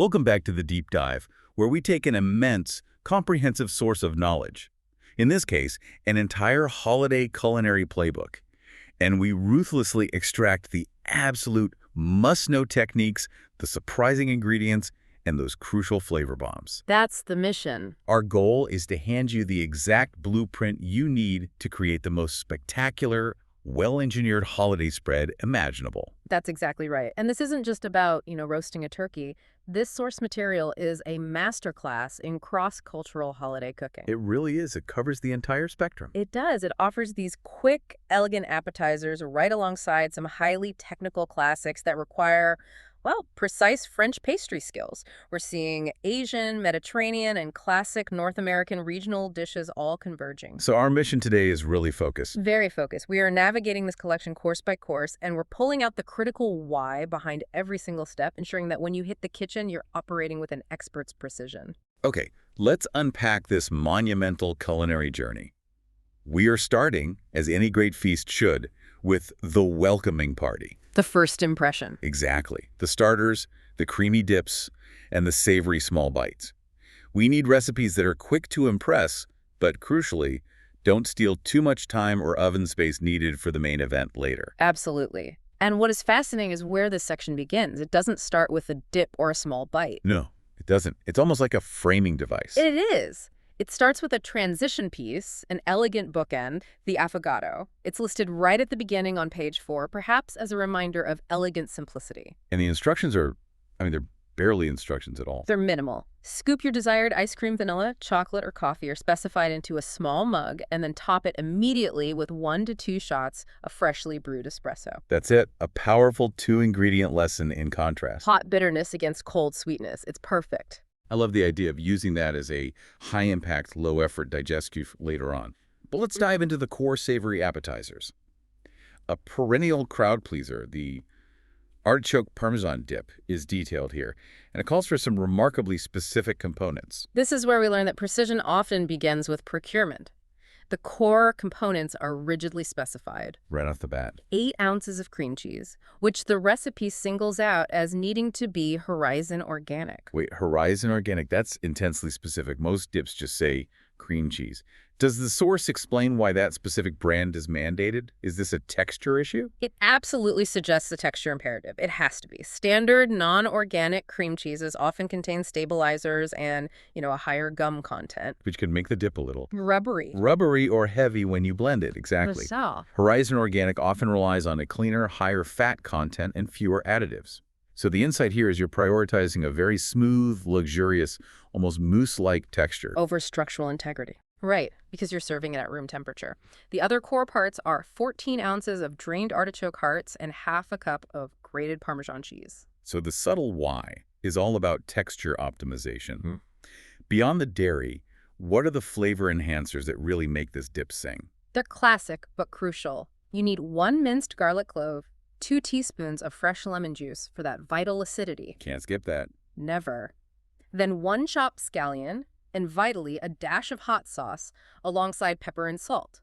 Welcome back to the Deep Dive, where we take an immense, comprehensive source of knowledge, in this case, an entire holiday culinary playbook, and we ruthlessly extract the absolute must-know techniques, the surprising ingredients, and those crucial flavor bombs. That's the mission. Our goal is to hand you the exact blueprint you need to create the most spectacular, well-engineered holiday spread imaginable. That's exactly right. And this isn't just about, roasting a turkey. This source material is a masterclass in cross-cultural holiday cooking. It really is. It covers the entire spectrum. It does. It offers these quick, elegant appetizers right alongside some highly technical classics that require, precise French pastry skills. We're seeing Asian, Mediterranean, and classic North American regional dishes all converging. So our mission today is really focused. Very focused. We are navigating this collection course by course, and we're pulling out the critical why behind every single step, ensuring that when you hit the kitchen, you're operating with an expert's precision. Okay, let's unpack this monumental culinary journey. We are starting, as any great feast should, with the welcoming party. The first impression. Exactly. The starters, the creamy dips, and the savory small bites. We need recipes that are quick to impress, but crucially, don't steal too much time or oven space needed for the main event later. Absolutely. And what is fascinating is where this section begins. It doesn't start with a dip or a small bite. No, it doesn't. It's almost like a framing device. It is. It starts with a transition piece, an elegant bookend, the affogato. It's listed right at the beginning on page 4, perhaps as a reminder of elegant simplicity. And the instructions are, they're barely instructions at all. They're minimal. Scoop your desired ice cream, vanilla, chocolate, or coffee are specified into a small mug, and then top it immediately with 1 to 2 shots of freshly brewed espresso. That's it. A powerful 2-ingredient lesson in contrast. Hot bitterness against cold sweetness. It's perfect. I love the idea of using that as a high-impact, low-effort digestive later on. But let's dive into the core savory appetizers. A perennial crowd pleaser, the Artichoke Parmesan Dip, is detailed here, and it calls for some remarkably specific components. This is where we learn that precision often begins with procurement. The core components are rigidly specified. Right off the bat. 8 ounces of cream cheese, which the recipe singles out as needing to be Horizon Organic. Wait, Horizon Organic, that's intensely specific. Most dips just say cream cheese. Does the source explain why that specific brand is mandated? Is this a texture issue? It absolutely suggests a texture imperative. It has to be. Standard non-organic cream cheeses often contain stabilizers and, a higher gum content. Which can make the dip a little rubbery. Rubbery or heavy when you blend it, exactly. So. Horizon Organic often relies on a cleaner, higher fat content and fewer additives. So the insight here is you're prioritizing a very smooth, luxurious, almost mousse-like texture. Over structural integrity. Right, because you're serving it at room temperature. The other core parts are 14 ounces of drained artichoke hearts and half a cup of grated Parmesan cheese. So the subtle why is all about texture optimization. Beyond the dairy, what are the flavor enhancers that really make this dip sing? They're classic but crucial. You need 1 minced garlic clove, 2 teaspoons of fresh lemon juice for that vital acidity. Can't skip that. Never. Then 1 chopped scallion, and vitally, a dash of hot sauce alongside pepper and salt.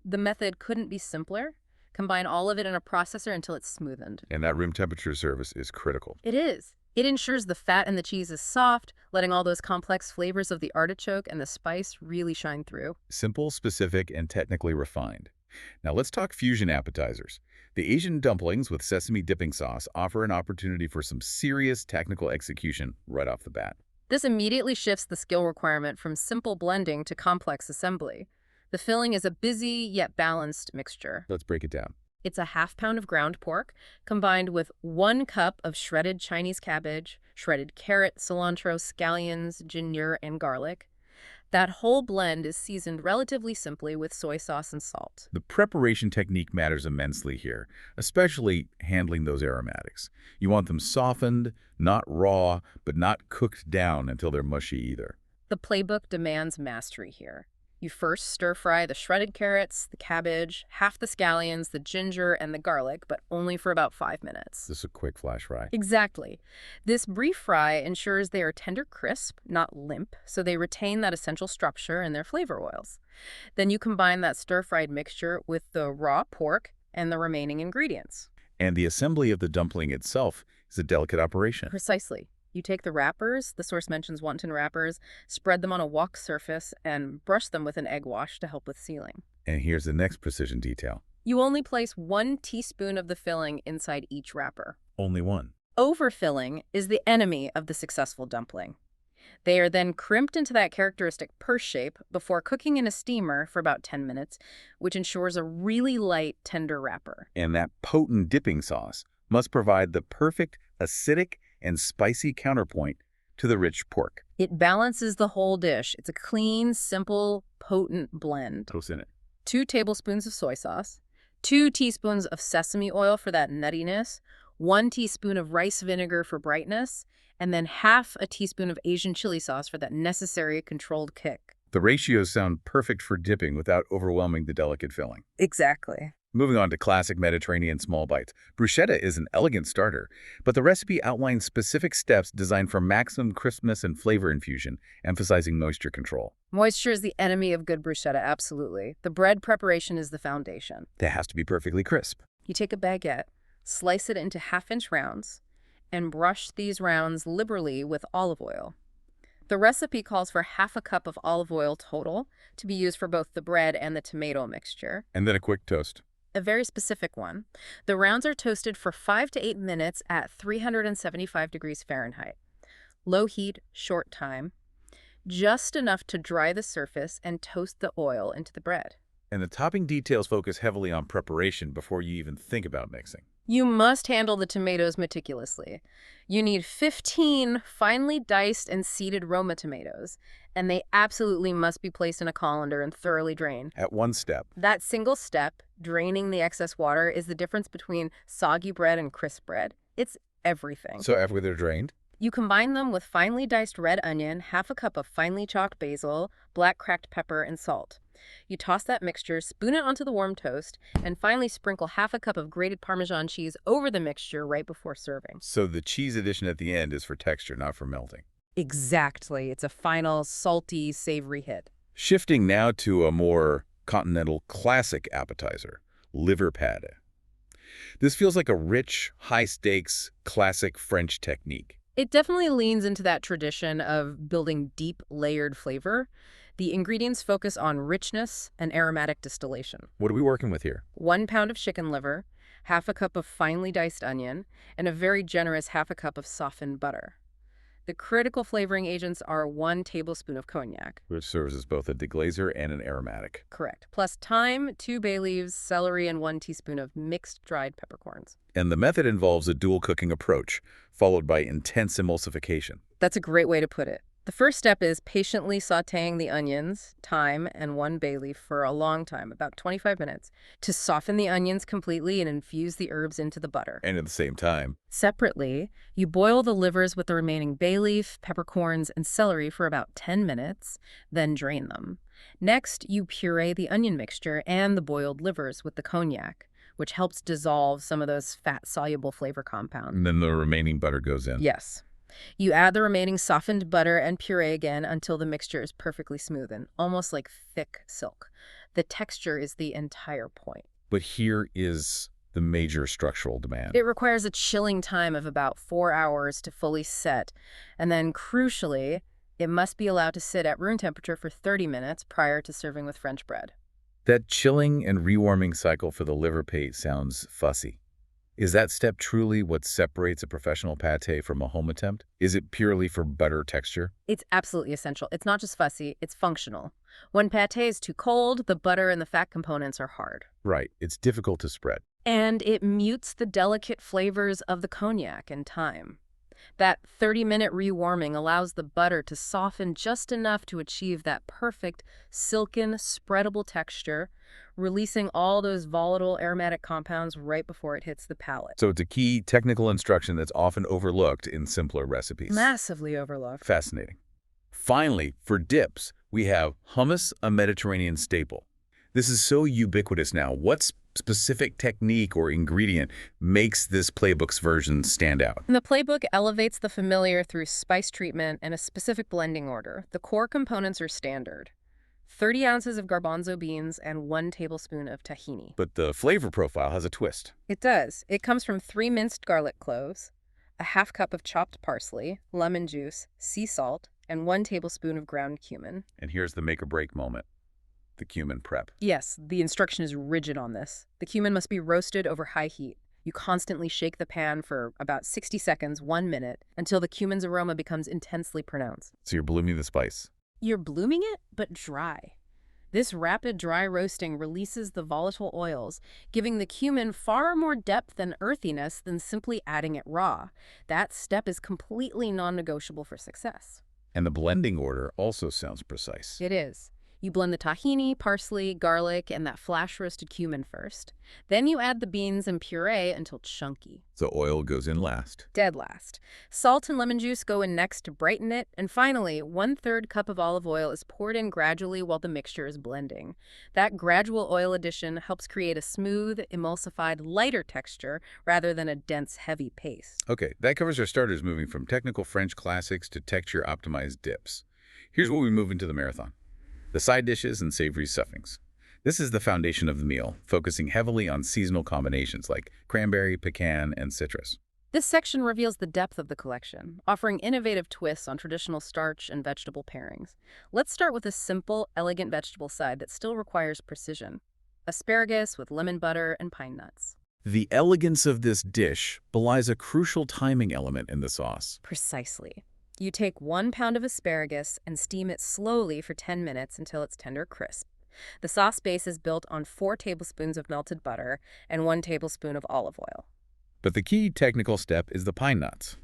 The method couldn't be simpler. Combine all of it in a processor until it's smoothened. And that room temperature service is critical. It is. It ensures the fat and the cheese is soft, letting all those complex flavors of the artichoke and the spice really shine through. Simple, specific, and technically refined. Now let's talk fusion appetizers. The Asian dumplings with sesame dipping sauce offer an opportunity for some serious technical execution right off the bat. This immediately shifts the skill requirement from simple blending to complex assembly. The filling is a busy yet balanced mixture. Let's break it down. It's a ½ pound of ground pork combined with 1 cup of shredded Chinese cabbage, shredded carrot, cilantro, scallions, ginger, and garlic. That whole blend is seasoned relatively simply with soy sauce and salt. The preparation technique matters immensely here, especially handling those aromatics. You want them softened, not raw, but not cooked down until they're mushy either. The playbook demands mastery here. You first stir-fry the shredded carrots, the cabbage, half the scallions, the ginger, and the garlic, but only for about 5 minutes. This is a quick flash fry. Exactly. This brief fry ensures they are tender crisp, not limp, so they retain that essential structure in their flavor oils. Then you combine that stir-fried mixture with the raw pork and the remaining ingredients. And the assembly of the dumpling itself is a delicate operation. Precisely. You take the wrappers, the source mentions wonton wrappers, spread them on a wok surface, and brush them with an egg wash to help with sealing. And here's the next precision detail. You only place 1 teaspoon of the filling inside each wrapper. Only one. Overfilling is the enemy of the successful dumpling. They are then crimped into that characteristic purse shape before cooking in a steamer for about 10 minutes, which ensures a really light, tender wrapper. And that potent dipping sauce must provide the perfect acidic and spicy counterpoint to the rich pork. It balances the whole dish. It's a clean, simple, potent blend. What's in it? 2 tablespoons of soy sauce, 2 teaspoons of sesame oil for that nuttiness, 1 teaspoon of rice vinegar for brightness, and then half a teaspoon of Asian chili sauce for that necessary controlled kick. The ratios sound perfect for dipping without overwhelming the delicate filling. Exactly. Moving on to classic Mediterranean small bites. Bruschetta is an elegant starter, but the recipe outlines specific steps designed for maximum crispness and flavor infusion, emphasizing moisture control. Moisture is the enemy of good bruschetta, absolutely. The bread preparation is the foundation. That has to be perfectly crisp. You take a baguette, slice it into half-inch rounds, and brush these rounds liberally with olive oil. The recipe calls for half a cup of olive oil total to be used for both the bread and the tomato mixture. And then a quick toast. A very specific one. The rounds are toasted for 5 to 8 minutes at 375 degrees Fahrenheit. Low heat, short time. Just enough to dry the surface and toast the oil into the bread. And the topping details focus heavily on preparation before you even think about mixing. You must handle the tomatoes meticulously. You need 15 finely diced and seeded Roma tomatoes, and they absolutely must be placed in a colander and thoroughly drained. At one step. That single step, draining the excess water, is the difference between soggy bread and crisp bread. It's everything. So after they're drained? You combine them with finely diced red onion, half a cup of finely chopped basil, black cracked pepper, and salt. You toss that mixture, spoon it onto the warm toast, and finally sprinkle half a cup of grated Parmesan cheese over the mixture right before serving. So the cheese addition at the end is for texture, not for melting. Exactly. It's a final, salty, savory hit. Shifting now to a more continental classic appetizer, liver pâté. This feels like a rich, high-stakes, classic French technique. It definitely leans into that tradition of building deep, layered flavor. The ingredients focus on richness and aromatic distillation. What are we working with here? 1 pound of chicken liver, half a cup of finely diced onion, and a very generous half a cup of softened butter. The critical flavoring agents are 1 tablespoon of cognac. Which serves as both a deglazer and an aromatic. Correct. Plus thyme, 2 bay leaves, celery, and 1 teaspoon of mixed dried peppercorns. And the method involves a dual cooking approach, followed by intense emulsification. That's a great way to put it. The first step is patiently sautéing the onions, thyme, and 1 bay leaf for a long time, about 25 minutes, to soften the onions completely and infuse the herbs into the butter. And at the same time, Separately, you boil the livers with the remaining bay leaf, peppercorns, and celery for about 10 minutes, then drain them. Next, you puree the onion mixture and the boiled livers with the cognac, which helps dissolve some of those fat-soluble flavor compounds. and then the remaining butter goes in. Yes. You add the remaining softened butter and puree again until the mixture is perfectly smoothened, almost like thick silk. The texture is the entire point. But here is the major structural demand. It requires a chilling time of about 4 hours to fully set, and then, crucially, it must be allowed to sit at room temperature for 30 minutes prior to serving with French bread. That chilling and rewarming cycle for the liver pate sounds fussy. Is that step truly what separates a professional pâté from a home attempt? Is it purely for better texture? It's absolutely essential. It's not just fussy, it's functional. When pâté is too cold, the butter and the fat components are hard. Right, it's difficult to spread. And it mutes the delicate flavors of the cognac and thyme. That 30-minute rewarming allows the butter to soften just enough to achieve that perfect, silken, spreadable texture, releasing all those volatile aromatic compounds right before it hits the palate. So it's a key technical instruction that's often overlooked in simpler recipes. Massively overlooked. Fascinating. Finally, for dips, we have hummus, a Mediterranean staple. This is so ubiquitous now. What specific technique or ingredient makes this playbook's version stand out? The playbook elevates the familiar through spice treatment and a specific blending order. The core components are standard: 30 ounces of garbanzo beans and 1 tablespoon of tahini. But the flavor profile has a twist. It does. It comes from 3 minced garlic cloves, a half cup of chopped parsley, lemon juice, sea salt, and 1 tablespoon of ground cumin. And here's the make or break moment, the cumin prep. Yes, the instruction is rigid on this. The cumin must be roasted over high heat. You constantly shake the pan for about 60 seconds, 1 minute, until the cumin's aroma becomes intensely pronounced. So you're blooming the spice. You're blooming it, but dry. This rapid dry roasting releases the volatile oils, giving the cumin far more depth and earthiness than simply adding it raw. That step is completely non-negotiable for success. And the blending order also sounds precise. It is. You blend the tahini, parsley, garlic, and that flash-roasted cumin first. Then you add the beans and puree until chunky. The oil goes in last. Dead last. Salt and lemon juice go in next to brighten it. And finally, 1/3 cup of olive oil is poured in gradually while the mixture is blending. That gradual oil addition helps create a smooth, emulsified, lighter texture rather than a dense, heavy paste. Okay, that covers our starters, moving from technical French classics to texture-optimized dips. Here's what we move into the marathon. The side dishes and savory stuffings. This is the foundation of the meal, focusing heavily on seasonal combinations like cranberry, pecan, and citrus. This section reveals the depth of the collection, offering innovative twists on traditional starch and vegetable pairings. Let's start with a simple, elegant vegetable side that still requires precision. Asparagus with lemon butter and pine nuts. The elegance of this dish belies a crucial timing element in the sauce. Precisely. You take 1 pound of asparagus and steam it slowly for 10 minutes until it's tender crisp. The sauce base is built on 4 tablespoons of melted butter and 1 tablespoon of olive oil. But the key technical step is the pine nuts.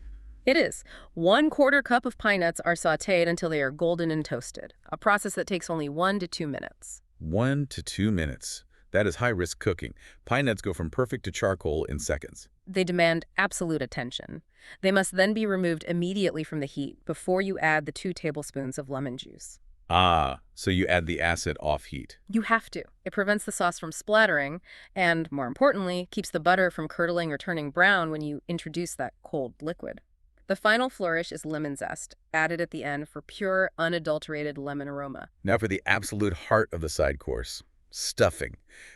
It is. 1/4 cup of pine nuts are sautéed until they are golden and toasted, a process that takes only 1 to 2 minutes. 1 to 2 minutes. That is high-risk cooking. Pine nuts go from perfect to charcoal in seconds. They demand absolute attention. They must then be removed immediately from the heat before you add the 2 tablespoons of lemon juice. Ah, so you add the acid off heat. You have to. It prevents the sauce from splattering and, more importantly, keeps the butter from curdling or turning brown when you introduce that cold liquid. The final flourish is lemon zest, added at the end for pure, unadulterated lemon aroma. Now for the absolute heart of the side course. Stuffing.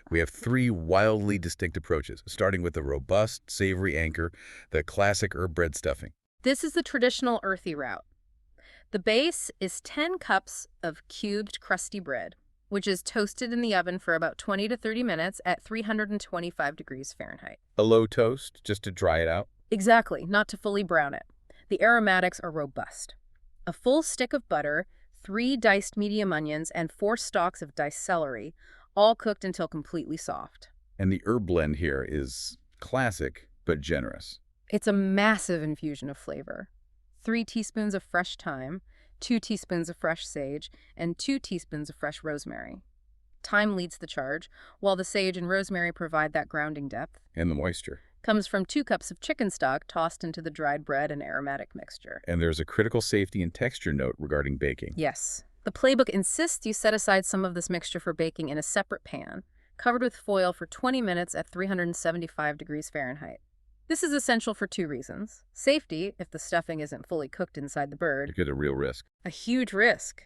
We have 3 wildly distinct approaches, starting with the robust, savory anchor, the classic herb bread stuffing. This is the traditional earthy route. The base is 10 cups of cubed crusty bread, which is toasted in the oven for about 20 to 30 minutes at 325 degrees Fahrenheit. A low toast, just to dry it out? Exactly, not to fully brown it. The aromatics are robust. A full stick of butter, 3 diced medium onions, and 4 stalks of diced celery, all cooked until completely soft. And the herb blend here is classic, but generous. It's a massive infusion of flavor. 3 teaspoons of fresh thyme, 2 teaspoons of fresh sage, and 2 teaspoons of fresh rosemary. Thyme leads the charge, while the sage and rosemary provide that grounding depth. And the moisture. Comes from 2 cups of chicken stock tossed into the dried bread and aromatic mixture. And there's a critical safety and texture note regarding baking. Yes. The playbook insists you set aside some of this mixture for baking in a separate pan, covered with foil for 20 minutes at 375 degrees Fahrenheit. This is essential for 2 reasons. Safety, if the stuffing isn't fully cooked inside the bird. You get a real risk. A huge risk.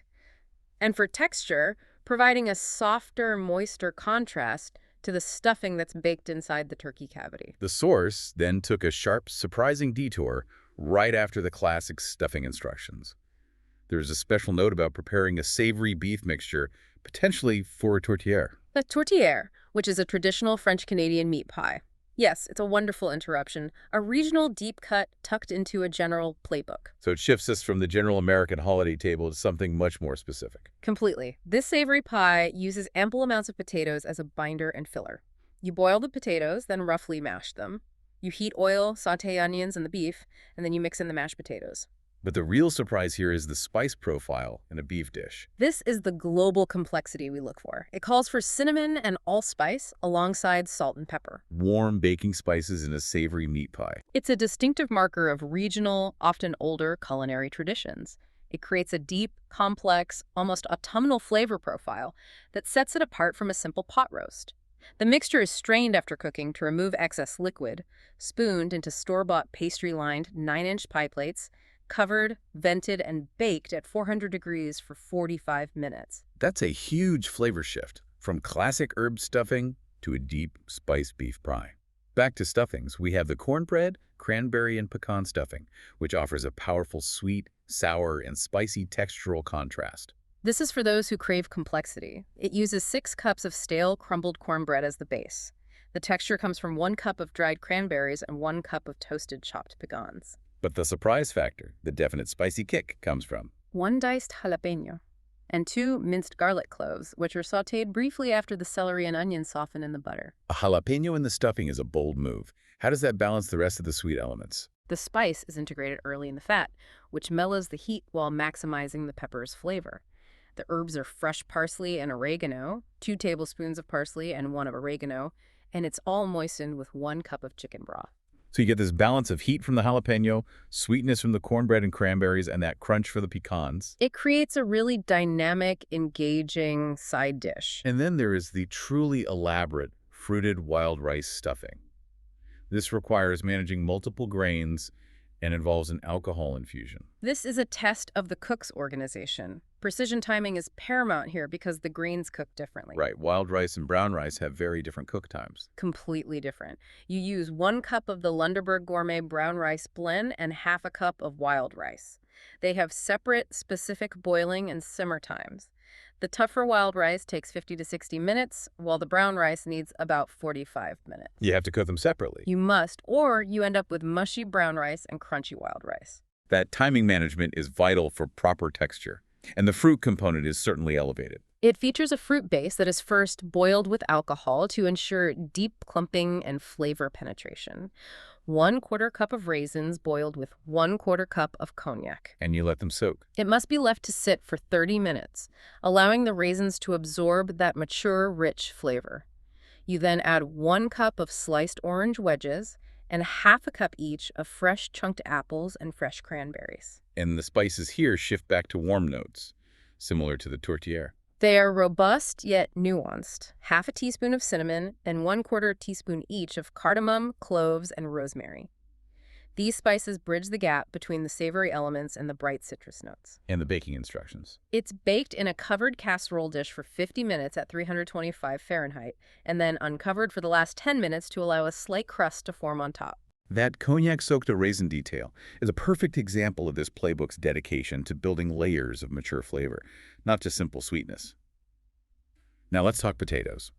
And for texture, providing a softer, moister contrast to the stuffing that's baked inside the turkey cavity. The source then took a sharp, surprising detour right after the classic stuffing instructions. There's a special note about preparing a savory beef mixture, potentially for a tourtière. A tourtière, which is a traditional French-Canadian meat pie. Yes, it's a wonderful interruption, a regional deep cut tucked into a general playbook. So it shifts us from the general American holiday table to something much more specific. Completely. This savory pie uses ample amounts of potatoes as a binder and filler. You boil the potatoes, then roughly mash them. You heat oil, sauté onions and the beef, and then you mix in the mashed potatoes. But the real surprise here is the spice profile in a beef dish. This is the global complexity we look for. It calls for cinnamon and allspice alongside salt and pepper. Warm baking spices in a savory meat pie. It's a distinctive marker of regional, often older culinary traditions. It creates a deep, complex, almost autumnal flavor profile that sets it apart from a simple pot roast. The mixture is strained after cooking to remove excess liquid, spooned into store-bought pastry-lined 9-inch pie plates, covered, vented, and baked at 400 degrees for 45 minutes. That's a huge flavor shift, from classic herb stuffing to a deep spiced beef pie. Back to stuffings, we have the cornbread, cranberry, and pecan stuffing, which offers a powerful sweet, sour, and spicy textural contrast. This is for those who crave complexity. It uses 6 cups of stale, crumbled cornbread as the base. The texture comes from 1 cup of dried cranberries and 1 cup of toasted chopped pecans. But the surprise factor, the definite spicy kick, comes from 1 diced jalapeno and 2 minced garlic cloves, which are sautéed briefly after the celery and onion soften in the butter. a jalapeno in the stuffing is a bold move. How does that balance the rest of the sweet elements? The spice is integrated early in the fat, which mellows the heat while maximizing the pepper's flavor. The herbs are fresh parsley and oregano, 2 tablespoons of parsley and 1 of oregano, and it's all moistened with 1 cup of chicken broth. So you get this balance of heat from the jalapeno, sweetness from the cornbread and cranberries, and that crunch for the pecans. It creates a really dynamic, engaging side dish. And then there is the truly elaborate fruited wild rice stuffing. This requires managing multiple grains and involves an alcohol infusion. This is a test of the cook's organization. Precision timing is paramount here because the grains cook differently. Right, wild rice and brown rice have very different cook times. Completely different. You use 1 cup of the Lundeberg Gourmet brown rice blend and half a cup of wild rice. They have separate, specific boiling and simmer times. The tougher wild rice takes 50 to 60 minutes, while the brown rice needs about 45 minutes. You have to cook them separately. You must, or you end up with mushy brown rice and crunchy wild rice. That timing management is vital for proper texture. And the fruit component is certainly elevated. It features a fruit base that is first boiled with alcohol to ensure deep clumping and flavor penetration. 1/4 cup of raisins boiled with 1/4 cup of cognac. And you let them soak. It must be left to sit for 30 minutes, allowing the raisins to absorb that mature, rich flavor. You then add 1 cup of sliced orange wedges and half a cup each of fresh chunked apples and fresh cranberries. And the spices here shift back to warm notes, similar to the tourtière. They are robust yet nuanced. Half a teaspoon of cinnamon and 1/4 teaspoon each of cardamom, cloves, and rosemary. These spices bridge the gap between the savory elements and the bright citrus notes. And the baking instructions. It's baked in a covered casserole dish for 50 minutes at 325 Fahrenheit, and then uncovered for the last 10 minutes to allow a slight crust to form on top. That cognac-soaked raisin detail is a perfect example of this playbook's dedication to building layers of mature flavor, not just simple sweetness. Now let's talk potatoes.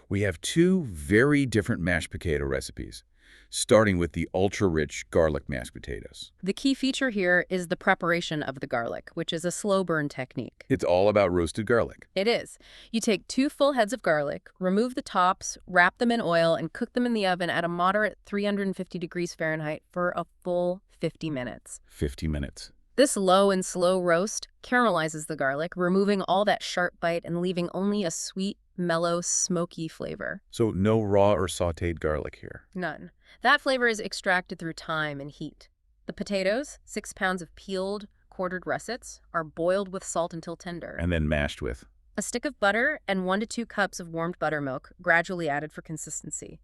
We have 2 very different mashed potato recipes, starting with the ultra-rich garlic mashed potatoes. The key feature here is the preparation of the garlic, which is a slow burn technique. It's all about roasted garlic. It is. You take 2 full heads of garlic, remove the tops, wrap them in oil, and cook them in the oven at a moderate 350 degrees Fahrenheit for a full 50 minutes. 50 minutes. This low and slow roast caramelizes the garlic, removing all that sharp bite and leaving only a sweet, mellow, smoky flavor. So no raw or sautéed garlic here. None. That flavor is extracted through time and heat. The potatoes, 6 pounds of peeled, quartered russets, are boiled with salt until tender. And then mashed with A stick of butter and 1 to 2 cups of warmed buttermilk, gradually added for consistency.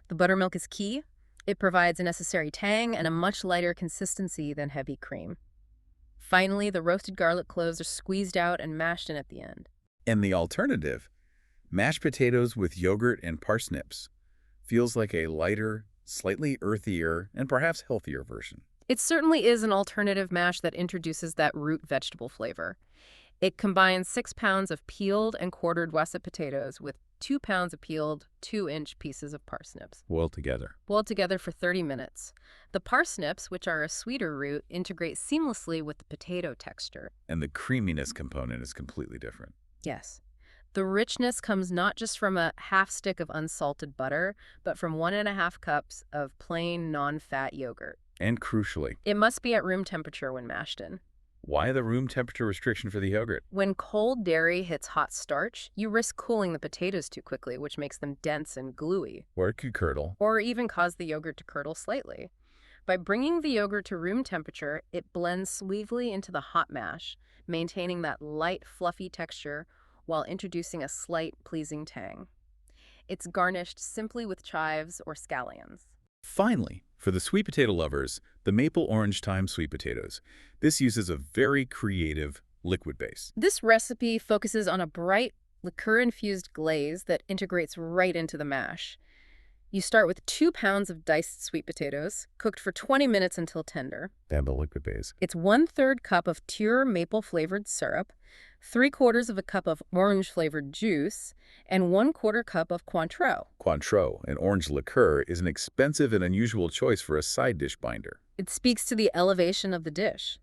The buttermilk is key. It provides a necessary tang and a much lighter consistency than heavy cream. Finally, the roasted garlic cloves are squeezed out and mashed in at the end. And the alternative, mashed potatoes with yogurt and parsnips, feels like a lighter, slightly earthier, and perhaps healthier version. It certainly is an alternative mash that introduces that root vegetable flavor. It combines 6 pounds of peeled and quartered russet potatoes with 2 pounds of peeled 2-inch pieces of parsnips. Boiled together. Boiled together for 30 minutes. The parsnips, which are a sweeter root, integrate seamlessly with the potato texture. And the creaminess component is completely different. Yes. The richness comes not just from a half stick of unsalted butter, but from 1.5 cups of plain, non-fat yogurt. And crucially, It must be at room temperature when mashed in. why the room temperature restriction for the yogurt? When cold dairy hits hot starch, you risk cooling the potatoes too quickly, which makes them dense and gluey, Or it could curdle. or even cause the yogurt to curdle slightly. By bringing the yogurt to room temperature, it blends smoothly into the hot mash, maintaining that light, fluffy texture while introducing a slight, pleasing tang. It's garnished simply with chives or scallions. Finally, for the sweet potato lovers, the maple orange thyme sweet potatoes. This uses a very creative liquid base. This recipe focuses on a bright, liqueur-infused glaze that integrates right into the mash. You start with 2 pounds of diced sweet potatoes, cooked for 20 minutes until tender. And the liquid base. It's 1/3 cup of pure maple-flavored syrup, 3/4 of a cup of orange-flavored juice, and 1/4 cup of Cointreau. Cointreau, an orange liqueur, is an expensive and unusual choice for a side dish binder. It speaks to the elevation of the dish.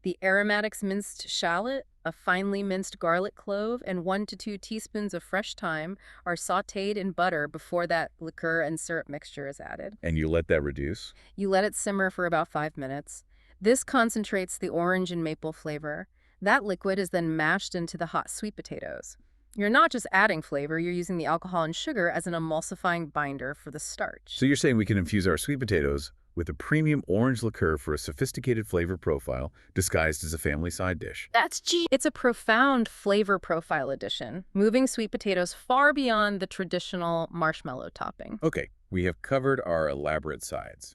The aromatics minced shallot, a finely minced garlic clove, and 1 to 2 teaspoons of fresh thyme are sautéed in butter before that liqueur and syrup mixture is added. And you let that reduce? You let it simmer for about 5 minutes. This concentrates the orange and maple flavor. That liquid is then mashed into the hot sweet potatoes. You're not just adding flavor, you're using the alcohol and sugar as an emulsifying binder for the starch. So you're saying we can infuse our sweet potatoes with a premium orange liqueur for a sophisticated flavor profile disguised as a family side dish. That's genius. It's a profound flavor profile addition, moving sweet potatoes far beyond the traditional marshmallow topping. Okay, we have covered our elaborate sides.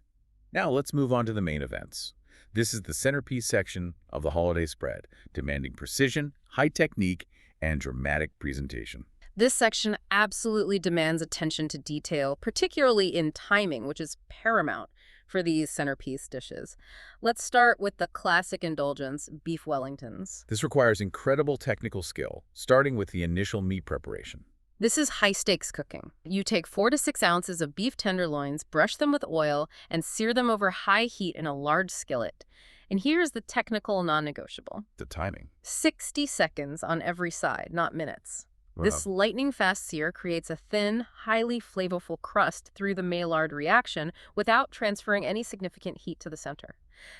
Now let's move on to the main events. This is the centerpiece section of the holiday spread, demanding precision, high technique, and dramatic presentation. This section absolutely demands attention to detail, particularly in timing, which is paramount for these centerpiece dishes. Let's start with the classic indulgence, Beef Wellingtons. This requires incredible technical skill, starting with the initial meat preparation. This is high-stakes cooking. You take 4 to 6 ounces of beef tenderloins, brush them with oil, and sear them over high heat in a large skillet. And here's the technical non-negotiable. The timing. 60 seconds on every side, not minutes. Wow. This lightning-fast sear creates a thin, highly flavorful crust through the Maillard reaction without transferring any significant heat to the center.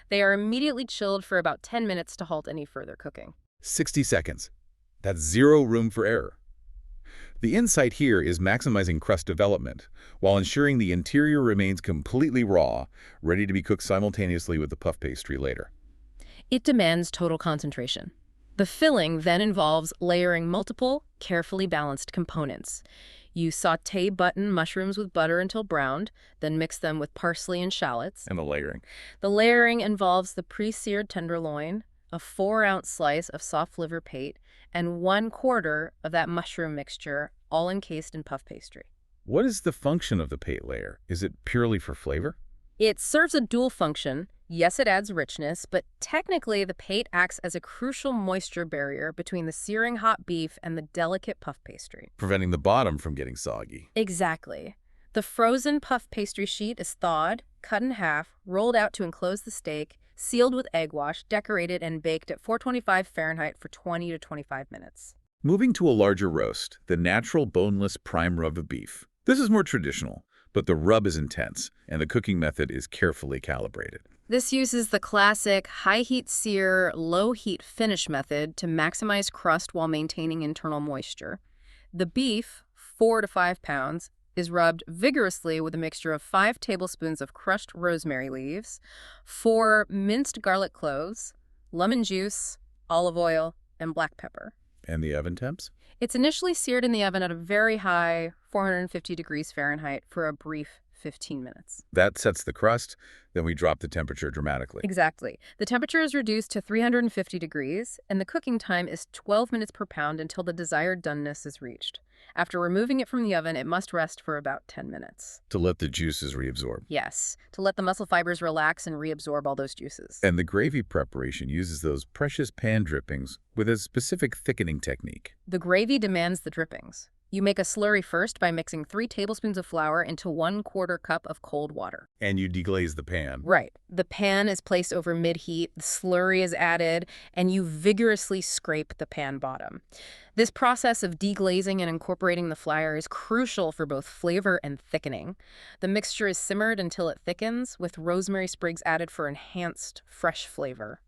They are immediately chilled for about 10 minutes to halt any further cooking. 60 seconds. That's zero room for error. The insight here is maximizing crust development, while ensuring the interior remains completely raw, ready to be cooked simultaneously with the puff pastry later. It demands total concentration. The filling then involves layering multiple, carefully balanced components. You sauté button mushrooms with butter until browned, then mix them with parsley and shallots. And the layering. The layering involves the pre-seared tenderloin, a 4-ounce slice of soft liver pate, and 1/4 of that mushroom mixture, all encased in puff pastry. What is the function of the pate layer? Is it purely for flavor? It serves a dual function. Yes, it adds richness, but technically the pate acts as a crucial moisture barrier between the searing hot beef and the delicate puff pastry. Preventing the bottom from getting soggy. Exactly. The frozen puff pastry sheet is thawed, cut in half, rolled out to enclose the steak, sealed with egg wash, decorated, and baked at 425 Fahrenheit for 20 to 25 minutes. Moving to a larger roast, the natural boneless prime rub of beef. This is more traditional, but the rub is intense, and the cooking method is carefully calibrated. This uses the classic high-heat sear, low-heat finish method to maximize crust while maintaining internal moisture. The beef, 4 to 5 pounds, is rubbed vigorously with a mixture of 5 tablespoons of crushed rosemary leaves, 4 minced garlic cloves, lemon juice, olive oil, and black pepper. And the oven temps? It's initially seared in the oven at a very high 450 degrees Fahrenheit for a brief 15 minutes. That sets the crust, then we drop the temperature dramatically. Exactly. The temperature is reduced to 350 degrees, and the cooking time is 12 minutes per pound until the desired doneness is reached. After removing it from the oven, it must rest for about 10 minutes. To let the juices reabsorb. Yes, to let the muscle fibers relax and reabsorb all those juices. And the gravy preparation uses those precious pan drippings with a specific thickening technique. The gravy demands the drippings. You make a slurry first by mixing 3 tablespoons of flour into 1/4 cup of cold water. And you deglaze the pan. Right. The pan is placed over mid-heat, the slurry is added, and you vigorously scrape the pan bottom. This process of deglazing and incorporating the flour is crucial for both flavor and thickening. The mixture is simmered until it thickens, with rosemary sprigs added for enhanced, fresh flavor.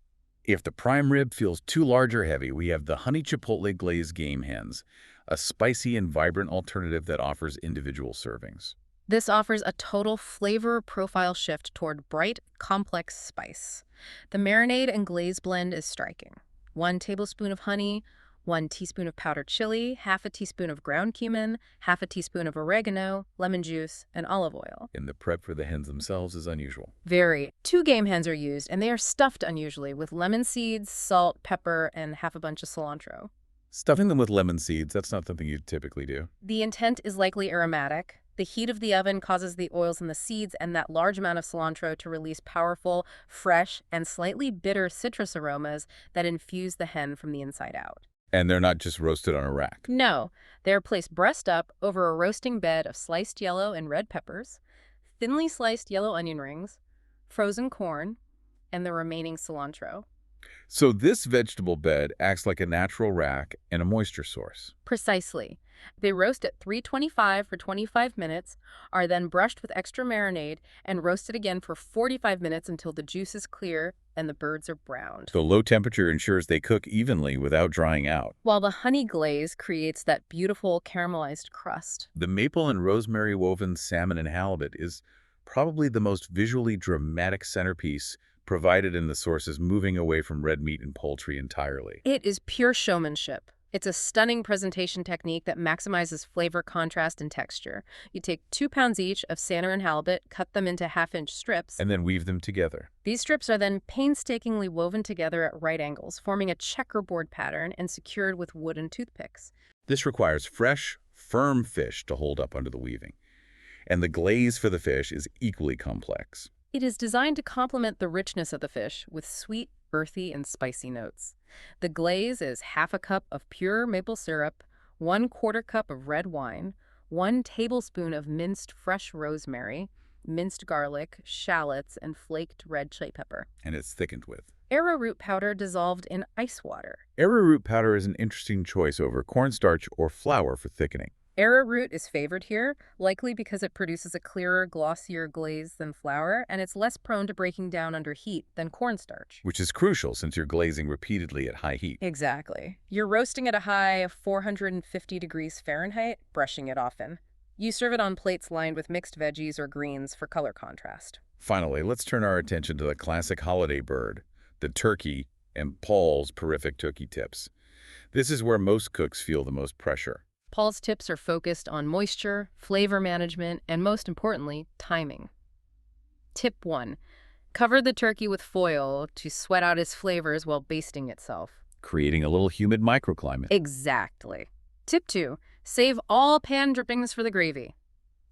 If the prime rib feels too large or heavy, we have the honey chipotle glazed game hens, a spicy and vibrant alternative that offers individual servings. This offers a total flavor profile shift toward bright, complex spice. The marinade and glaze blend is striking. 1 tablespoon of honey, 1 teaspoon of powdered chili, half a teaspoon of ground cumin, half a teaspoon of oregano, lemon juice, and olive oil. And the prep for the hens themselves is unusual. Very. 2 game hens are used, and they are stuffed unusually with lemon seeds, salt, pepper, and half a bunch of cilantro. Stuffing them with lemon seeds, that's not something you typically do. The intent is likely aromatic. The heat of the oven causes the oils in the seeds and that large amount of cilantro to release powerful, fresh, and slightly bitter citrus aromas that infuse the hen from the inside out. And they're not just roasted on a rack. No, they are placed breast up over a roasting bed of sliced yellow and red peppers, thinly sliced yellow onion rings, frozen corn, and the remaining cilantro. So this vegetable bed acts like a natural rack and a moisture source. Precisely. They roast at 325 for 25 minutes, are then brushed with extra marinade, and roasted again for 45 minutes until the juice is clear and the birds are browned. The low temperature ensures they cook evenly without drying out. While the honey glaze creates that beautiful caramelized crust. The maple and rosemary woven salmon and halibut is probably the most visually dramatic centerpiece provided in the sources, moving away from red meat and poultry entirely. It is pure showmanship. It's a stunning presentation technique that maximizes flavor, contrast, and texture. You take 2 pounds each of salmon and halibut, cut them into half-inch strips, And then weave them together. These strips are then painstakingly woven together at right angles, forming a checkerboard pattern and secured with wooden toothpicks. This requires fresh, firm fish to hold up under the weaving. And the glaze for the fish is equally complex. It is designed to complement the richness of the fish with sweet, earthy, and spicy notes. The glaze is half a cup of pure maple syrup, 1/4 cup of red wine, 1 tablespoon of minced fresh rosemary, minced garlic, shallots, and flaked red chili pepper. And it's thickened with. Arrowroot powder dissolved in ice water. Arrowroot powder is an interesting choice over cornstarch or flour for thickening. Arrowroot is favored here, likely because it produces a clearer, glossier glaze than flour, and it's less prone to breaking down under heat than cornstarch. Which is crucial since you're glazing repeatedly at high heat. Exactly. You're roasting at a high of 450 degrees Fahrenheit, brushing it often. You serve it on plates lined with mixed veggies or greens for color contrast. Finally, let's turn our attention to the classic holiday bird, the turkey, and Paul's terrific turkey tips. This is where most cooks feel the most pressure. Paul's tips are focused on moisture, flavor management, and most importantly, timing. Tip 1. Cover the turkey with foil to sweat out its flavors while basting itself. Creating a little humid microclimate. Exactly. Tip 2. Save all pan drippings for the gravy.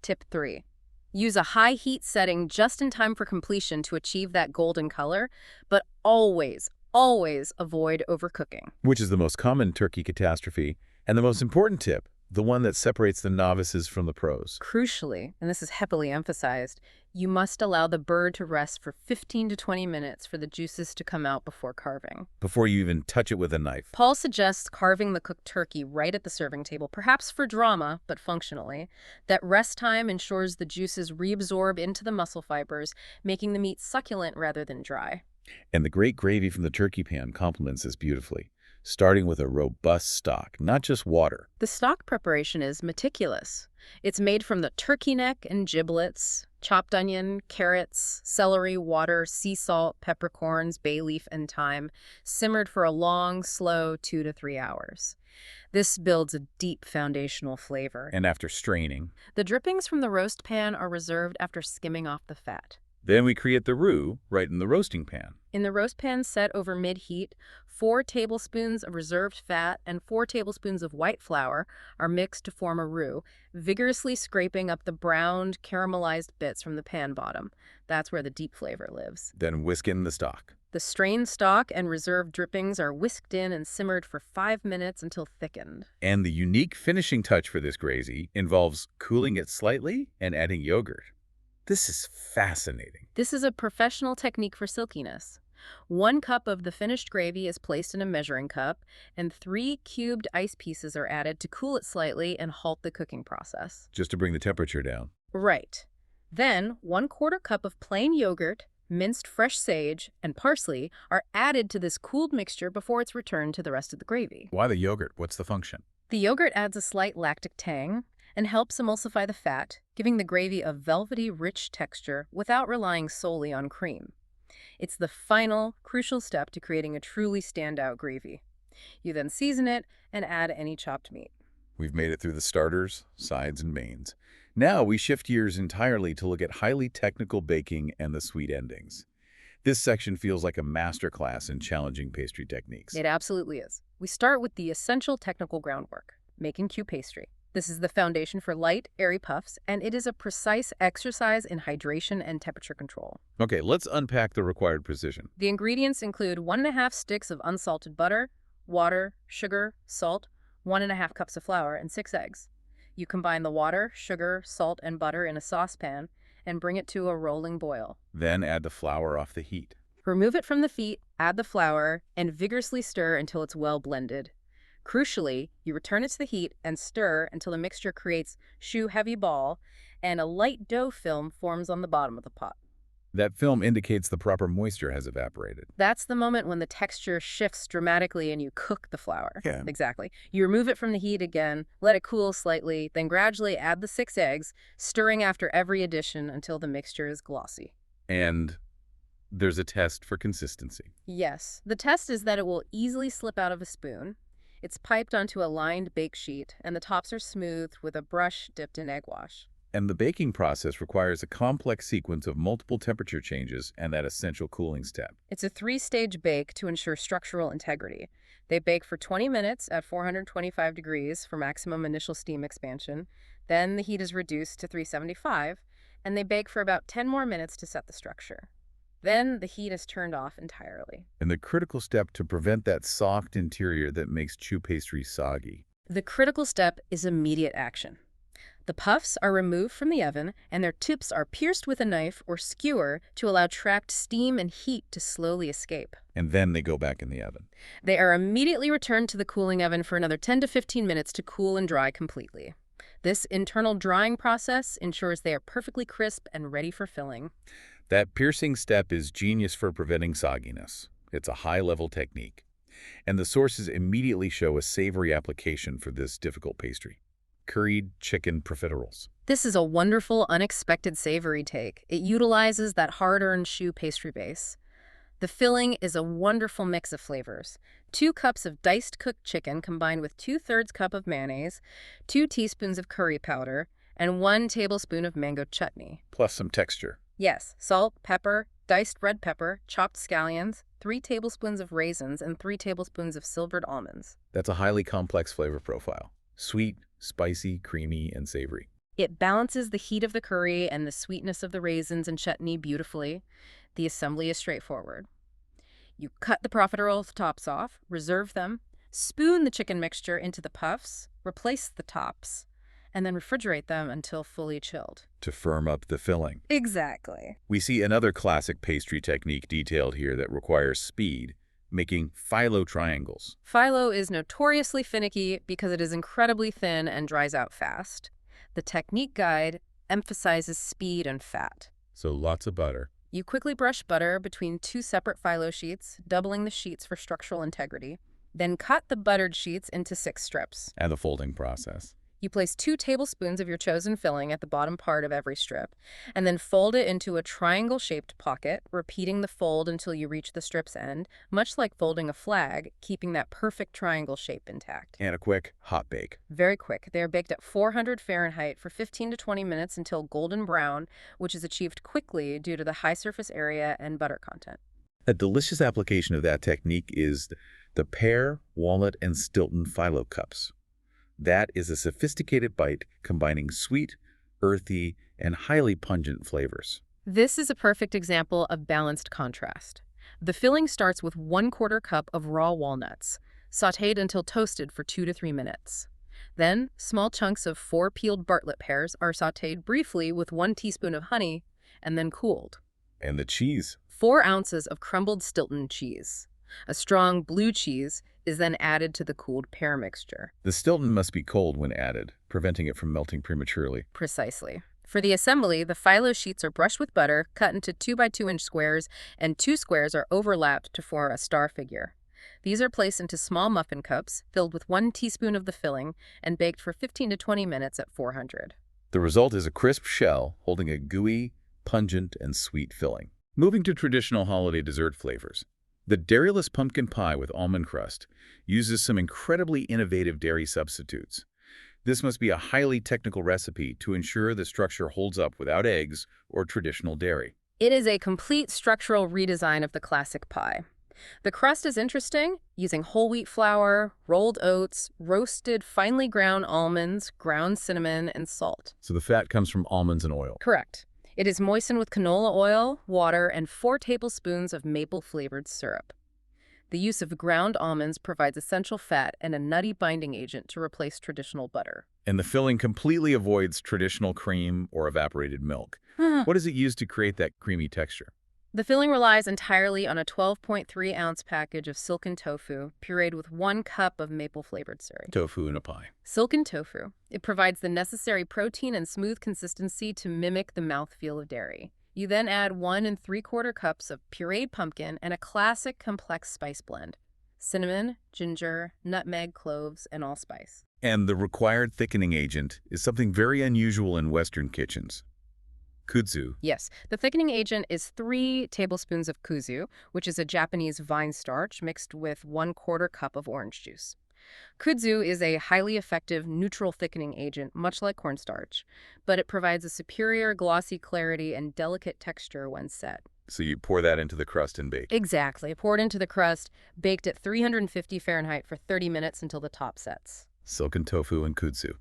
Tip 3. Use a high heat setting just in time for completion to achieve that golden color, but always avoid overcooking. Which is the most common turkey catastrophe, and the most important tip, the one that separates the novices from the pros. Crucially, and this is heavily emphasized, you must allow the bird to rest for 15 to 20 minutes for the juices to come out before carving. Before you even touch it with a knife. Paul suggests carving the cooked turkey right at the serving table, perhaps for drama, but functionally. That rest time ensures the juices reabsorb into the muscle fibers, making the meat succulent rather than dry. And the great gravy from the turkey pan complements this beautifully, starting with a robust stock, not just water. The stock preparation is meticulous. It's made from the turkey neck and giblets, chopped onion, carrots, celery, water, sea salt, peppercorns, bay leaf, and thyme, simmered for a long, slow 2 to 3 hours. This builds a deep foundational flavor. And after straining, The drippings from the roast pan are reserved after skimming off the fat. then we create the roux right in the roasting pan. In the roast pan set over mid-heat, 4 tablespoons of reserved fat and 4 tablespoons of white flour are mixed to form a roux, vigorously scraping up the browned, caramelized bits from the pan bottom. That's where the deep flavor lives. Then whisk in the stock. The strained stock and reserved drippings are whisked in and simmered for 5 minutes until thickened. And the unique finishing touch for this gravy involves cooling it slightly and adding yogurt. This is fascinating. This is a professional technique for silkiness. 1 cup of the finished gravy is placed in a measuring cup, and 3 cubed ice pieces are added to cool it slightly and halt the cooking process. Just to bring the temperature down. Right. Then, 1/4 cup of plain yogurt, minced fresh sage, and parsley are added to this cooled mixture before it's returned to the rest of the gravy. Why the yogurt? What's the function? The yogurt adds a slight lactic tang and helps emulsify the fat, giving the gravy a velvety, rich texture without relying solely on cream. It's the final, crucial step to creating a truly standout gravy. You then season it and add any chopped meat. We've made it through the starters, sides, and mains. Now we shift gears entirely to look at highly technical baking and the sweet endings. This section feels like a masterclass in challenging pastry techniques. It absolutely is. We start with the essential technical groundwork, making Q pastry. This is the foundation for light, airy puffs, and it is a precise exercise in hydration and temperature control. Okay, let's unpack the required precision. The ingredients include 1½ sticks of unsalted butter, water, sugar, salt, 1½ cups of flour, and 6 eggs. You combine the water, sugar, salt, and butter in a saucepan and bring it to a rolling boil. Then add the flour off the heat. Remove it from the heat, add the flour, and vigorously stir until it's well blended. Crucially, you return it to the heat and stir until the mixture creates shoe-heavy ball and a light dough film forms on the bottom of the pot. That film indicates the proper moisture has evaporated. That's the moment when the texture shifts dramatically and you cook the flour. Yeah. Exactly. You remove it from the heat again, let it cool slightly, then gradually add the 6 eggs, stirring after every addition until the mixture is glossy. And there's a test for consistency. Yes. The test is that it will easily slip out of a spoon. It's piped onto a lined bake sheet, and the tops are smoothed with a brush dipped in egg wash. And the baking process requires a complex sequence of multiple temperature changes and that essential cooling step. It's a 3-stage bake to ensure structural integrity. They bake for 20 minutes at 425 degrees for maximum initial steam expansion. Then the heat is reduced to 375, and they bake for about 10 more minutes to set the structure. Then the heat is turned off entirely. And the critical step to prevent that soft interior that makes choux pastry soggy. The critical step is immediate action. The puffs are removed from the oven, and their tips are pierced with a knife or skewer to allow trapped steam and heat to slowly escape. And then they go back in the oven. They are immediately returned to the cooling oven for another 10 to 15 minutes to cool and dry completely. This internal drying process ensures they are perfectly crisp and ready for filling. That piercing step is genius for preventing sogginess. It's a high-level technique. And the sources immediately show a savory application for this difficult pastry. Curried chicken profiteroles. This is a wonderful, unexpected savory take. It utilizes that hard-earned choux pastry base. The filling is a wonderful mix of flavors. 2 cups of diced cooked chicken combined with 2/3 cup of mayonnaise, 2 teaspoons of curry powder, and 1 tablespoon of mango chutney. Plus some texture. Yes, salt, pepper, diced red pepper, chopped scallions, 3 tablespoons of raisins, and 3 tablespoons of silvered almonds. That's a highly complex flavor profile. Sweet, spicy, creamy, and savory. It balances the heat of the curry and the sweetness of the raisins and chutney beautifully. The assembly is straightforward. You cut the profiterole tops off, reserve them, spoon the chicken mixture into the puffs, replace the tops, and then refrigerate them until fully chilled. To firm up the filling. Exactly. We see another classic pastry technique detailed here that requires speed, making phyllo triangles. Phyllo is notoriously finicky because it is incredibly thin and dries out fast. The technique guide emphasizes speed and fat. So lots of butter. You quickly brush butter between 2 separate phyllo sheets, doubling the sheets for structural integrity. Then cut the buttered sheets into 6 strips. And the folding process. You place 2 tablespoons of your chosen filling at the bottom part of every strip, and then fold it into a triangle-shaped pocket, repeating the fold until you reach the strip's end, much like folding a flag, keeping that perfect triangle shape intact. And a quick hot bake. Very quick. They are baked at 400 Fahrenheit for 15 to 20 minutes until golden brown, which is achieved quickly due to the high surface area and butter content. A delicious application of that technique is the pear, walnut, and Stilton phyllo cups. That is a sophisticated bite combining sweet, earthy, and highly pungent flavors. This is a perfect example of balanced contrast. The filling starts with 1/4 cup of raw walnuts, sautéed until toasted for 2 to 3 minutes. Then, small chunks of 4 peeled Bartlett pears are sautéed briefly with 1 teaspoon of honey and then cooled. And the cheese. 4 ounces of crumbled Stilton cheese. A strong blue cheese is then added to the cooled pear mixture. The Stilton must be cold when added, preventing it from melting prematurely. Precisely. For the assembly, the phyllo sheets are brushed with butter, cut into 2 by 2 inch squares, and 2 squares are overlapped to form a star figure. These are placed into small muffin cups, filled with 1 teaspoon of the filling, and baked for 15 to 20 minutes at 400. The result is a crisp shell holding a gooey, pungent, and sweet filling. Moving to traditional holiday dessert flavors. The Dairyless pumpkin pie with almond crust uses some incredibly innovative dairy substitutes. This must be a highly technical recipe to ensure the structure holds up without eggs or traditional dairy. It is a complete structural redesign of the classic pie. The crust is interesting, using whole wheat flour, rolled oats, roasted finely ground almonds, ground cinnamon, and salt. So the fat comes from almonds and oil. Correct. It is moistened with canola oil, water, and 4 tablespoons of maple-flavored syrup. The use of ground almonds provides essential fat and a nutty binding agent to replace traditional butter. And the filling completely avoids traditional cream or evaporated milk. What is it used to create that creamy texture? The filling relies entirely on a 12.3-ounce package of silken tofu, pureed with 1 cup of maple-flavored syrup. Tofu in a pie. Silken tofu. It provides the necessary protein and smooth consistency to mimic the mouthfeel of dairy. You then add 1 3/4 cups of pureed pumpkin and a classic complex spice blend. Cinnamon, ginger, nutmeg, cloves, and allspice. And the required thickening agent is something very unusual in Western kitchens. Kudzu. Yes, the thickening agent is 3 tablespoons of kudzu, which is a Japanese vine starch mixed with 1/4 cup of orange juice. Kudzu is a highly effective neutral thickening agent, much like cornstarch, but it provides a superior glossy clarity and delicate texture when set. So you pour that into the crust and bake. Exactly. Poured into the crust, baked at 350 Fahrenheit for 30 minutes until the top sets. Silken tofu and kudzu.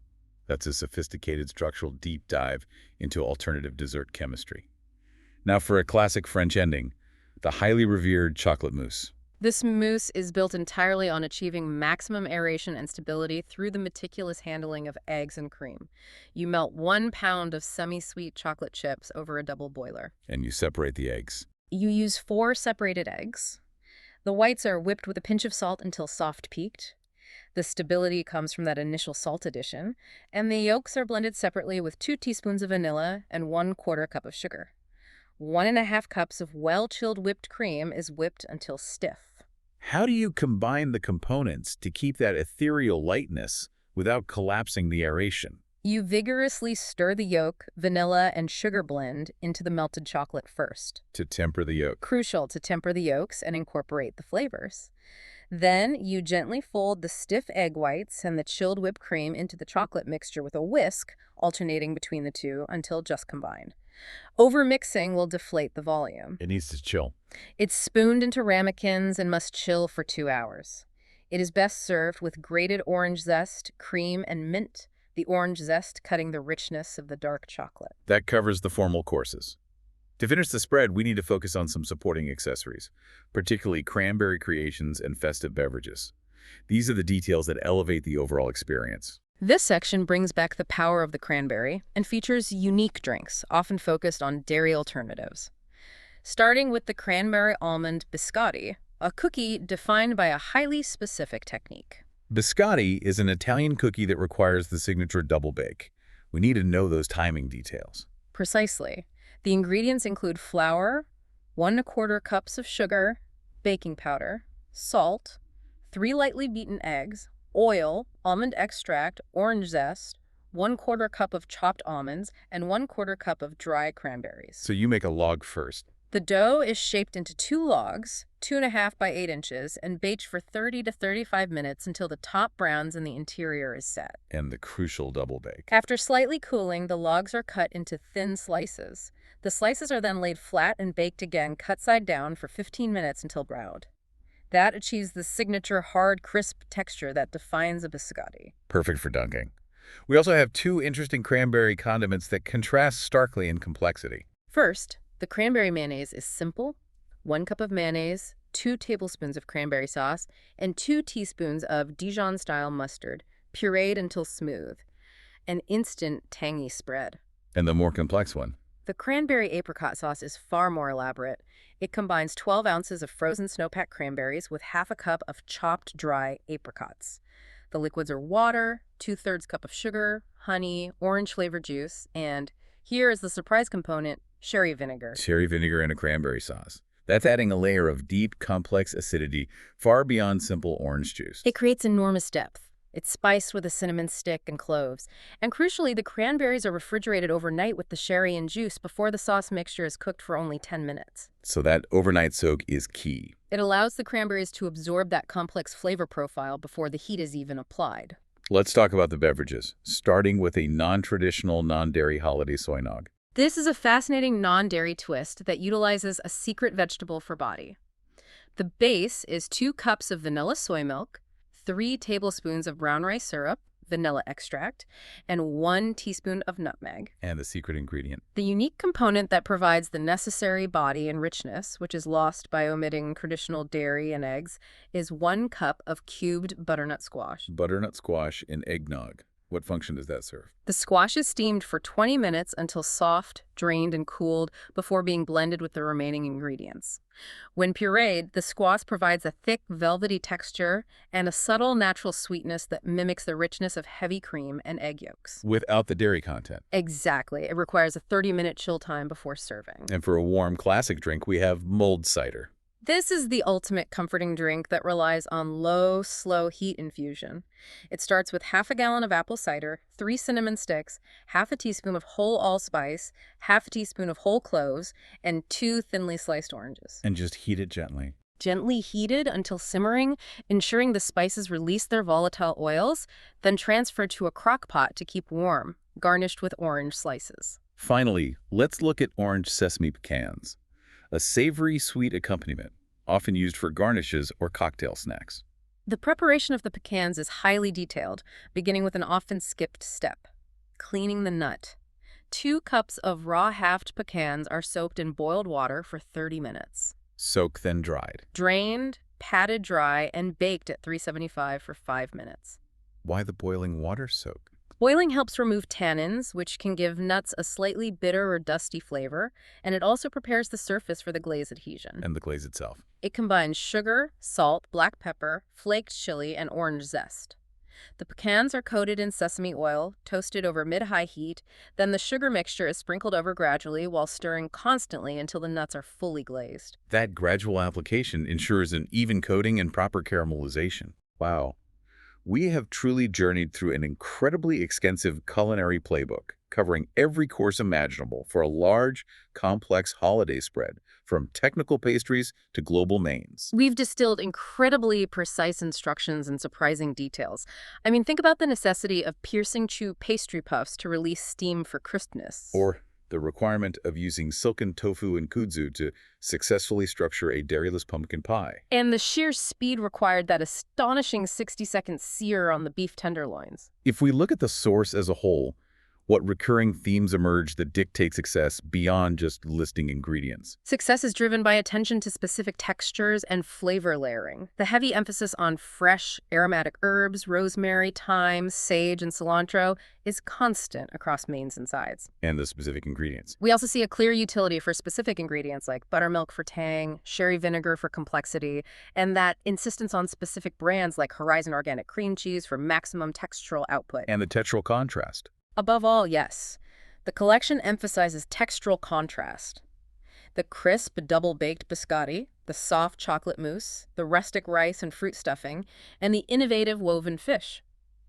That's a sophisticated structural deep dive into alternative dessert chemistry. Now for a classic French ending, the highly revered chocolate mousse. This mousse is built entirely on achieving maximum aeration and stability through the meticulous handling of eggs and cream. You melt 1 pound of semi-sweet chocolate chips over a double boiler. And you separate the eggs. You use 4 separated eggs. The whites are whipped with a pinch of salt until soft peaked. The stability comes from that initial salt addition, and the yolks are blended separately with 2 teaspoons of vanilla and 1/4 cup of sugar. 1½ cups of well-chilled whipped cream is whipped until stiff. How do you combine the components to keep that ethereal lightness without collapsing the aeration? You vigorously stir the yolk, vanilla, and sugar blend into the melted chocolate first. To temper the yolk. Crucial to temper the yolks and incorporate the flavors. Then you gently fold the stiff egg whites and the chilled whipped cream into the chocolate mixture with a whisk, alternating between the two until just combined. Overmixing will deflate the volume. It needs to chill. It's spooned into ramekins and must chill for 2 hours. It is best served with grated orange zest, cream, and mint, the orange zest cutting the richness of the dark chocolate. That covers the formal courses. To finish the spread, we need to focus on some supporting accessories, particularly cranberry creations and festive beverages. These are the details that elevate the overall experience. This section brings back the power of the cranberry and features unique drinks, often focused on dairy alternatives. Starting with the cranberry almond biscotti, a cookie defined by a highly specific technique. Biscotti is an Italian cookie that requires the signature double bake. We need to know those timing details. Precisely. The ingredients include flour, 1¼ cups of sugar, baking powder, salt, 3 lightly beaten eggs, oil, almond extract, orange zest, 1/4 cup of chopped almonds, and 1/4 cup of dry cranberries. So you make a log first. The dough is shaped into 2 logs, 2½ by 8 inches, and baked for 30 to 35 minutes until the top browns and the interior is set. And the crucial double bake. After slightly cooling, the logs are cut into thin slices. The slices are then laid flat and baked again, cut side down, for 15 minutes until browned. That achieves the signature hard, crisp texture that defines a biscotti. Perfect for dunking. We also have 2 interesting cranberry condiments that contrast starkly in complexity. First, the cranberry mayonnaise is simple. 1 cup of mayonnaise, 2 tablespoons of cranberry sauce, and 2 teaspoons of Dijon-style mustard, pureed until smooth. An instant tangy spread. And the more complex one. The cranberry apricot sauce is far more elaborate. It combines 12 ounces of frozen snowpack cranberries with ½ cup of chopped dry apricots. The liquids are water, 2/3 cup of sugar, honey, orange-flavored juice, and here is the surprise component, sherry vinegar. Sherry vinegar and a cranberry sauce. That's adding a layer of deep, complex acidity far beyond simple orange juice. It creates enormous depth. It's spiced with a cinnamon stick and cloves. And crucially, the cranberries are refrigerated overnight with the sherry and juice before the sauce mixture is cooked for only 10 minutes. So that overnight soak is key. It allows the cranberries to absorb that complex flavor profile before the heat is even applied. Let's talk about the beverages, starting with a non-traditional, non-dairy holiday soy nog. This is a fascinating non-dairy twist that utilizes a secret vegetable for body. The base is 2 cups of vanilla soy milk, 3 tablespoons of brown rice syrup, vanilla extract, and 1 teaspoon of nutmeg. And the secret ingredient. The unique component that provides the necessary body and richness, which is lost by omitting traditional dairy and eggs, is 1 cup of cubed butternut squash. Butternut squash in eggnog. What function does that serve? The squash is steamed for 20 minutes until soft, drained, and cooled before being blended with the remaining ingredients. When pureed, the squash provides a thick, velvety texture and a subtle, natural sweetness that mimics the richness of heavy cream and egg yolks. Without the dairy content. Exactly. It requires a 30-minute chill time before serving. And for a warm classic drink, we have mulled cider. This is the ultimate comforting drink that relies on low, slow heat infusion. It starts with half a gallon of apple cider, 3 cinnamon sticks, half a teaspoon of whole allspice, half a teaspoon of whole cloves, and 2 thinly sliced oranges. And just heat it gently. Gently heated until simmering, ensuring the spices release their volatile oils, then transferred to a crock pot to keep warm, garnished with orange slices. Finally, let's look at orange sesame pecans. A savory, sweet accompaniment, often used for garnishes or cocktail snacks. The preparation of the pecans is highly detailed, beginning with an often skipped step: cleaning the nut. 2 cups of raw halved pecans are soaked in boiled water for 30 minutes. Soak, then dried. Drained, patted dry, and baked at 375 for 5 minutes. Why the boiling water soak? Boiling helps remove tannins, which can give nuts a slightly bitter or dusty flavor, and it also prepares the surface for the glaze adhesion. And the glaze itself. It combines sugar, salt, black pepper, flaked chili, and orange zest. The pecans are coated in sesame oil, toasted over mid-high heat, then the sugar mixture is sprinkled over gradually while stirring constantly until the nuts are fully glazed. That gradual application ensures an even coating and proper caramelization. Wow. We have truly journeyed through an incredibly extensive culinary playbook, covering every course imaginable for a large, complex holiday spread, from technical pastries to global mains. We've distilled incredibly precise instructions and surprising details. I mean, think about the necessity of piercing chew pastry puffs to release steam for crispness. Or the requirement of using silken tofu and kudzu to successfully structure a Dairyless pumpkin pie. And the sheer speed required that astonishing 60-second sear on the beef tenderloins. If we look at the source as a whole, what recurring themes emerge that dictate success beyond just listing ingredients? Success is driven by attention to specific textures and flavor layering. The heavy emphasis on fresh, aromatic herbs, rosemary, thyme, sage, and cilantro is constant across mains and sides. And the specific ingredients. We also see a clear utility for specific ingredients like buttermilk for tang, sherry vinegar for complexity, and that insistence on specific brands like Horizon Organic Cream Cheese for maximum textural output. And the textural contrast. Above all, yes, the collection emphasizes textural contrast. The crisp, double-baked biscotti, the soft chocolate mousse, the rustic rice and fruit stuffing, and the innovative woven fish.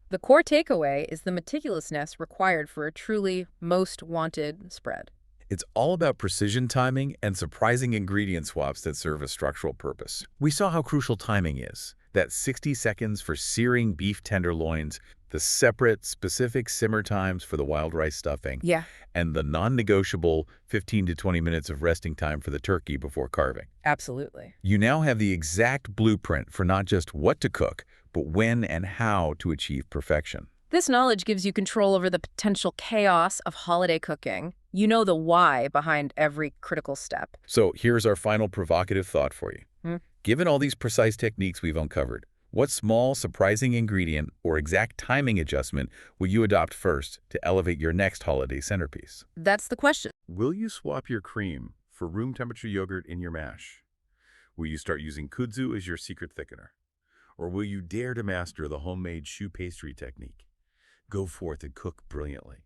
The core takeaway is the meticulousness required for a truly most wanted spread. It's all about precision timing and surprising ingredient swaps that serve a structural purpose. We saw how crucial timing is. That 60 seconds for searing beef tenderloins, the separate, specific simmer times for the wild rice stuffing, Yeah. and the non-negotiable 15 to 20 minutes of resting time for the turkey before carving. Absolutely. You now have the exact blueprint for not just what to cook, but when and how to achieve perfection. This knowledge gives you control over the potential chaos of holiday cooking. You know the why behind every critical step. So here's our final provocative thought for you. Hmm? Given all these precise techniques we've uncovered, what small, surprising ingredient or exact timing adjustment will you adopt first to elevate your next holiday centerpiece? That's the question. Will you swap your cream for room temperature yogurt in your mash? Will you start using kudzu as your secret thickener? Or will you dare to master the homemade choux pastry technique? Go forth and cook brilliantly.